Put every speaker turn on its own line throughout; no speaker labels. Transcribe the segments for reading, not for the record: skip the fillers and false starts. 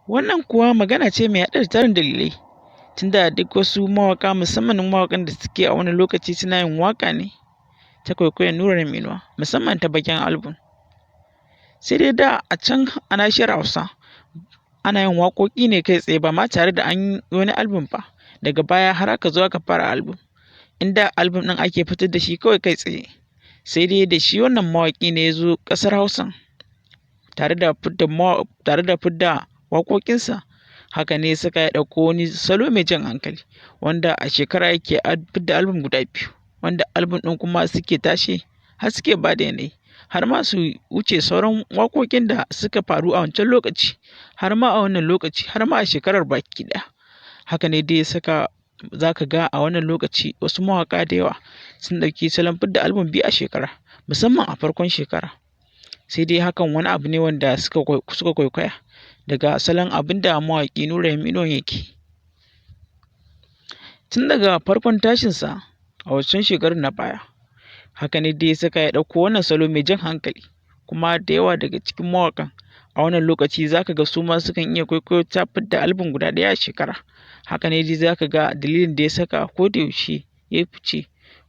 Wannan kuwa magana ce mai haɗe da tarin dalilai, tunda duk wasu mawaƙa musamman mawaƙan da suke a wani lokaci suna yin waƙa ne ta kwaikwayon Nura da Inuwa musamman ta bakin album. Sai dai da a can a nashiyar Hausa ana yin waƙoƙi ne kai tsaye ba ma tare da an yi wani album ba, daga baya har aka zo aka fara album, inda album ɗin ake fitar da shi kawai kai tsaye. Sai dai da shi wannan mawaƙi ne ya zo ƙasar Hausan tare da fidda waƙoƙinsa, haka ne suka ya ɗauko wani salo mai jan hankali, wanda a shekara yake fidda album guda biyu, wanda album ɗin kuma suke tashe har suke ba da yanayi, har ma su wuce sauran waƙoƙin da suka faru a wancan lokaci, har ma a wannan lokaci, har ma a shekarar baki ɗaya. Haka ne dai saka za ka ga a wannan lokaci wasu mawaƙa da yawa sun ɗauki salon fidda album biyu a shekara, musamman a farkon shekara. Sai dai hakan wani abu ne wanda suka kwaikwaya daga salon abin da mawaƙi Nura Inuwa yake. Tun daga farkon tashinsa a wancan shekarun na baya, haka ne dai saka ya ɗauko wannan salo mai jan hankali, kuma da yawa daga cikin mawaƙan a wannan lokaci za ka ga su ma sukan iya kwaikwayo ta fidda album guda ɗaya a shekara. Haka ne dai za ka ga dalilin da ya saka ko da yaushe ya fice,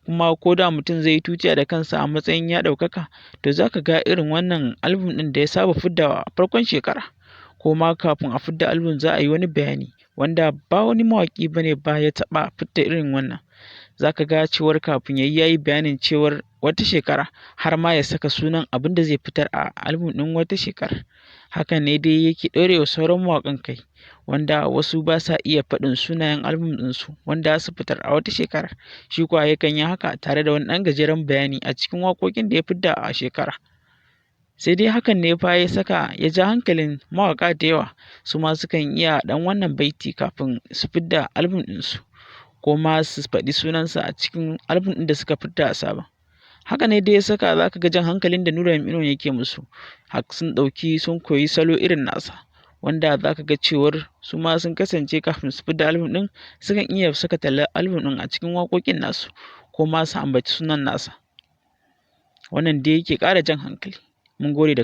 kuma ko da mutum zai yi tutiya da kansa a matsayin ya ɗaukaka, to za ka ga irin wannan album ɗin da ya saba fiddawa a farkon shekara, ko ma kafin a fidda album za a yi wani bayani wanda ba wani mawaƙi ba ne ba ya taɓa fidda irin wannan. Za ka ga cewar kafin ya yi bayanin cewar wata shekara, har ma ya saka sunan abin da zai fitar a album ɗin wata shekarar. Hakan ne dai yake ɗorewa sauran mawaƙan kai, wanda wasu ba sa iya faɗin sunayen album ɗinsu wanda za su fitar a wata shekarar. Shi kuwa yakan yi haka tare da wani ɗan gajeren bayani a cikin waƙoƙin da ya fidda a shekara. Sai dai hakan ne fa ya saka ya ja hankalin mawaƙa da yawa, su ma sukan iya ɗan wannan baiti kafin su fidda album ɗinsu, ko ma su faɗi sunansa a cikin album ɗin da suka fidda a sabon. Haka ne dai ya saka za ka ga jan hankalin da Nura Inuwa yake musu, sun koyi salo irin nasa, wanda za ka ga cewar su ma sun kasance kafin su fidda album ɗin sukan iya saka tallar album ɗin a cikin waƙoƙin nasu, ko ma su ambaci sunan nasa. Wannan dai yake ƙara jan hankali. Mun gode da